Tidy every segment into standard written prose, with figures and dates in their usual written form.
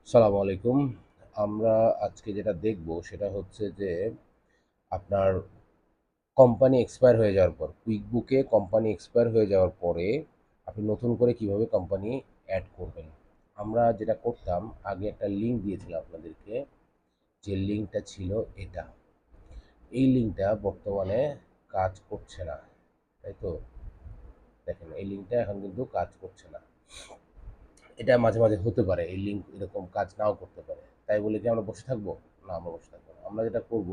সালাম আলাইকুম। আমরা আজকে যেটা দেখব সেটা হচ্ছে যে আপনার কোম্পানি এক্সপায়ার হয়ে যাওয়ার পর কুইকবুকে কোম্পানি এক্সপায়ার হয়ে যাওয়ার পরে আপনি নতুন করে কিভাবে কোম্পানি অ্যাড করবেন। আমরা যেটা করতাম আগে একটা লিঙ্ক দিয়েছিলাম আপনাদেরকে, যে লিঙ্কটা ছিল এটা। এই লিঙ্কটা বর্তমানে কাজ করছে না, তাই তো? দেখেন এই লিঙ্কটা এখন কিন্তু কাজ করছে না। এটা মাঝে মাঝে হতে পারে, এই লিঙ্ক এরকম কাজ নাও করতে পারে। তাই বলে কি আমরা বসে থাকবো? না, আমরা বসে থাকবো না। আমরা যেটা করব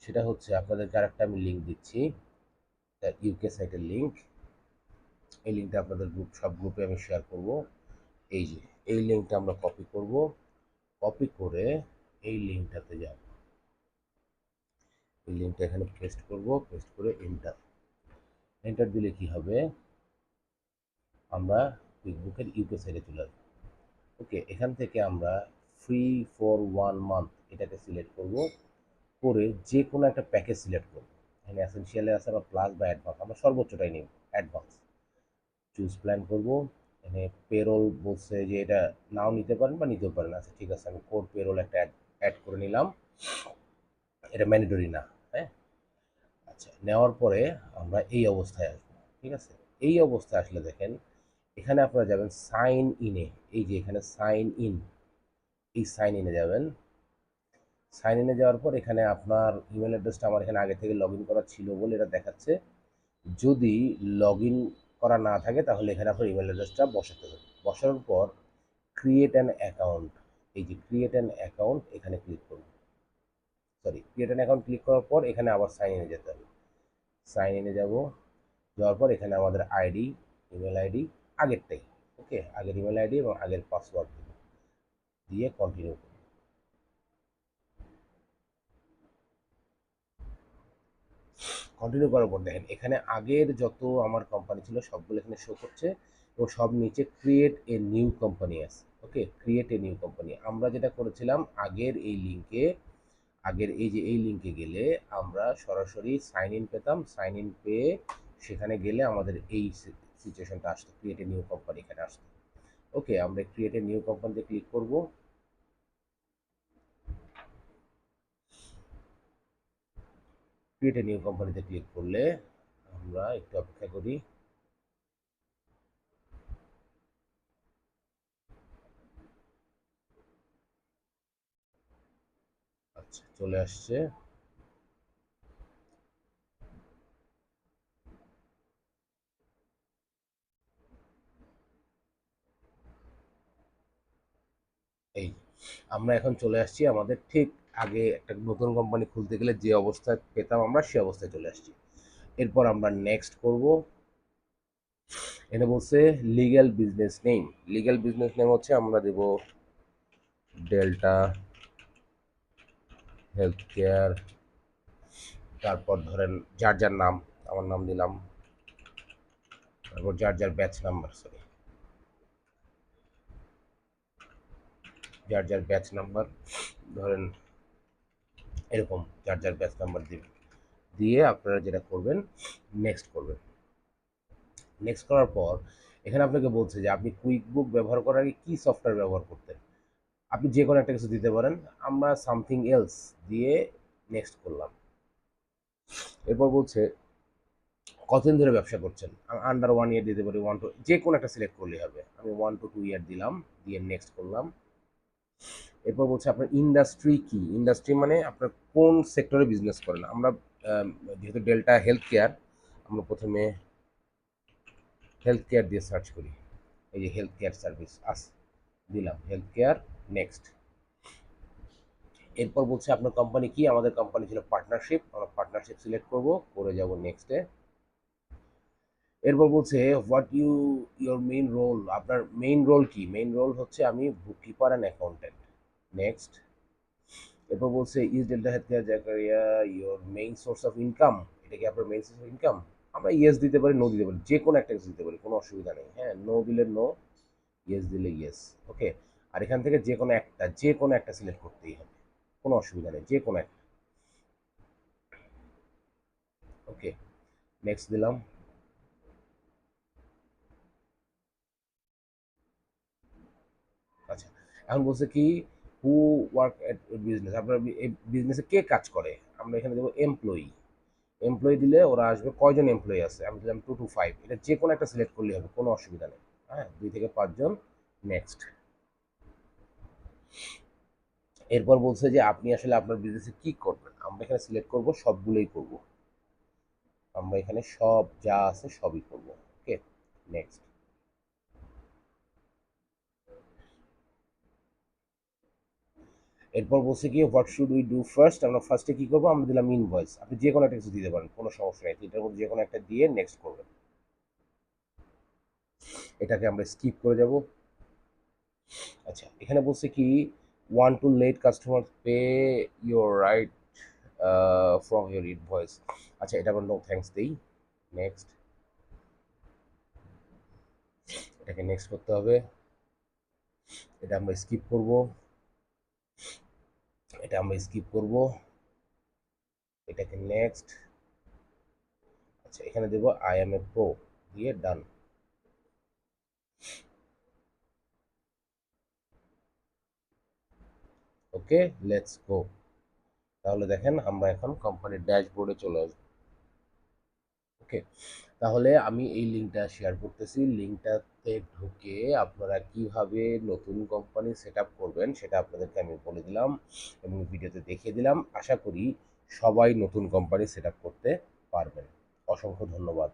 সেটা হচ্ছে আপনাদেরকে আরেকটা আমি লিঙ্ক দিচ্ছি, ইউকে সাইটের লিঙ্ক। এই লিঙ্কটা আপনাদের সব গ্রুপে আমি শেয়ার করব। এই যে এই লিঙ্কটা আমরা কপি করব, কপি করে এই লিঙ্কটাতে যাব। এই লিঙ্কটা এখানে পেস্ট করব, পেস্ট করে এন্টার। এন্টার দিলে কি হবে, আমরা কুইকবুকের ইউকে সাইটে চলে আসবো। ওকে, এখান থেকে আমরা ফ্রি ফর 1 মান্থ এটাকে সিলেক্ট করব, করে যে কোনো একটা প্যাকেজ সিলেক্ট করব। এখানে এসেনশিয়ালে আছে বা প্লাস বা অ্যাডভান্স, আমরা সর্বোচ্চটাই নিব, অ্যাডভান্স চুজ প্ল্যান করব। এখানে পেরোল বলছে যে এটা নাও নিতে পারেন বা নিতেও পারেন। আচ্ছা ঠিক আছে, আমি কোর পেরোল একটা অ্যাড করে নিলাম, এটা ম্যান্ডেটরি না। হ্যাঁ, আচ্ছা নেওয়ার পরে আমরা এই অবস্থায় আসবো। ঠিক আছে, এই অবস্থায় আসলে দেখেন এখানে আপনারা যাবেন সাইন ইনে। এই যে এখানে সাইন ইন, এই সাইন ইনে যাবেন। সাইন ইনে যাওয়ার পর এখানে আপনার ইমেল অ্যাড্রেসটা আমার এখানে আগে থেকে লগ ইন করা ছিল বলে এটা দেখাচ্ছে। যদি লগ ইন করা না থাকে তাহলে এখানে আপনার ইমেল অ্যাড্রেসটা বসাতে হবে। বসানোর পর ক্রিয়েট অ্যান অ্যাকাউন্ট, এই যে ক্রিয়েট অ্যান অ্যাকাউন্ট এখানে ক্লিক করুন। Sorry, create an account click করার পর এখানে আবার সাইন ইনে যেতে হবে। সাইন ইনে যাব, যাওয়ার পর এখানে আমাদের আইডি, ইমেল আইডি আগেরটাই, ওকে, আগের ইমেল আইডি এবং আগের পাসওয়ার্ড দিয়ে কন্টিনিউ করুন। কন্টিনিউ করার পর দেখেন এখানে আগের যত আমার কোম্পানি ছিল সবগুলো এখানে শো করছে, এবং সব নিচে ক্রিয়েট এ নিউ কোম্পানি আছে। ওকে, ক্রিয়েট এ নিউ কোম্পানি আমরা যেটা করেছিলাম আগের এই লিঙ্কে, আগের এই যে এই লিঙ্কে গেলে আমরা সরাসরি সাইন ইন পেতাম। সাইন ইন পেয়ে সেখানে গেলে আমাদের এই সিচুয়েশনটা আসতো, ক্রিয়েট এ নিউ কোম্পানি এখানে আসতো। ওকে, আমরা ক্রিয়েট এ নিউ কোম্পানিতে ক্লিক করব। ক্রিয়েট এ নিউ কোম্পানিতে ক্লিক করলে আমরা একটু অপেক্ষা করি। আচ্ছা, চলে আসছে। এই আমরা এখন চলে আসছি আমাদের ঠিক আগে একটা নতুন কোম্পানি খুলতে গেলে যে অবস্থায় পেতাম আমরা সে অবস্থায় চলে আসছি। এরপর আমরা নেক্সট করব। এটা বলছে legal business name. Legal business name হচ্ছে আমরা দেব ডেল্টা হেলথ কেয়ার। তারপর ধরেন যার যার নাম, আমার নাম দিলাম। তারপর যার যার ব্যাচ নাম্বার, সরি, যার যার ব্যাচ নাম্বার ধরেন এরকম যার যার ব্যাচ নাম্বার দিবেন। দিয়ে আপনারা যেটা করবেন, নেক্সট করবেন। নেক্সট করার পর এখানে আপনাকে বলছে যে আপনি কুইকবুক ব্যবহার করার আগে কী সফটওয়্যার ব্যবহার করতেন। আপনি যে কোনো একটা কিছু দিতে পারেন। আমরা সামথিং এলস দিয়ে নেক্সট করলাম। এরপর বলছে কতদিন ধরে ব্যবসা করছেন, আন্ডার 1 ইয়ার দিতে পারি, 1 to, যে কোনো একটা সিলেক্ট করলেই হবে। আমি 1 to 2 ইয়ার দিলাম, দিয়ে নেক্সট করলাম। এরপর বলছে আপনার ইন্ডাস্ট্রি কি। ইন্ডাস্ট্রি মানে আপনার কোন সেক্টরে বিজনেস করেন। আমরা যেহেতু ডেল্টা হেলথ কেয়ার, আমরা প্রথমে হেলথ কেয়ার দিয়ে সার্চ করি। এই যে হেলথ কেয়ার সার্ভিস আস, দিলাম হেলথ কেয়ার, নেক্সট। এরপর বলছে আপনার কোম্পানি কি। আমাদের কোম্পানি ছিল পার্টনারশিপ, আমরা পার্টনারশিপ সিলেক্ট করব, করে যাব নেক্সটে। এরপর বলছে হোয়াট ইউর মেইন রোল। আপনার মেইন রোল কি। মেইন রোল হচ্ছে আমি বুক কিপার অ্যান্ড অ্যাকাউন্টেন্ট, নেক্সট। এরপর বলছে is delta health care Zakaria your main source of income. এটা কি আপনার মেইন সোর্স অফ ইনকাম। আমরা ইয়েস দিতে পারি, নো দিতে পারি, যে কোনো একটা কিছু দিতে পারি, কোনো অসুবিধা নেই। হ্যাঁ, নো দিলে নো, ইয়েস দিলে ইয়েস। ওকে, আর এখান থেকে যে কোনো একটা সিলেক্ট করতেই হবে, কোনো অসুবিধা নেই, যে কোনো একটা। ওকে, নেক্সট দিলাম। আচ্ছা, এখন বলছে কি হু ওয়ার্ক এট বিজনেস, আপনার এই বিজনেসে কে কাজ করে, আমরা এখানে দেবো এমপ্লয়ি। এমপ্লয়ি দিলে ওরা আসবে কয়জন এমপ্লয়ি আছে, আমি দিলাম 2 to 5, এটা যে কোনো একটা সিলেক্ট করলে হবে, কোনো অসুবিধা নেই। হ্যাঁ, 2 থেকে 5 জন। নেক্সট। এরপর বলছে যে আপনি আসলে আপনার বিজনেসে কি করবেন, আমরা এখানে সিলেক্ট করব সবগুলোই করব, আমরা এখানে সব যা আছে সবই করব। ওকে, নেক্সট। এরপর বলছে কি what should we do first, আমরা ফার্স্টে কি করবো, আমরা দিলাম ইনভয়েস, আপনি যে কোনো একটা কিছু দিতে পারেন, কোনো সমস্যা নেই, তিনটার মধ্যে যে কোনো একটা দিয়ে নেক্সট করবেন। এটাকে আমরা স্কিপ করে যাব। আচ্ছা, এখানে বলছে কি one to let customer pay your right from your invoice. আচ্ছা, এটা আমরা নো থ্যাঙ্কস দিই। নেক্সট। এটাকে নেক্সট করতে হবে, এটা আমরা স্কিপ করব, এটা আমরা স্কিপ করব, এটাকে নেক্সট। আচ্ছা, এখানে দেবো আই এম এ প্রো, দিয়ে ডান। ওকে, লেটস গো। তাহলে দেখেন আমরা এখন কোম্পানির ড্যাশবোর্ডে চলে আসবো। ওকে, তাহলে আমি এই লিঙ্কটা শেয়ার করতেছি, লিঙ্কটাতে ঢুকে আপনারা কিভাবে নতুন কোম্পানি সেট আপ করবেন সেটা আপনাদেরকে আমি বলে দিলাম এবং ভিডিওতে দেখিয়ে দিলাম। আশা করি সবাই নতুন কোম্পানি সেট আপ করতে পারবেন। অসংখ্য ধন্যবাদ।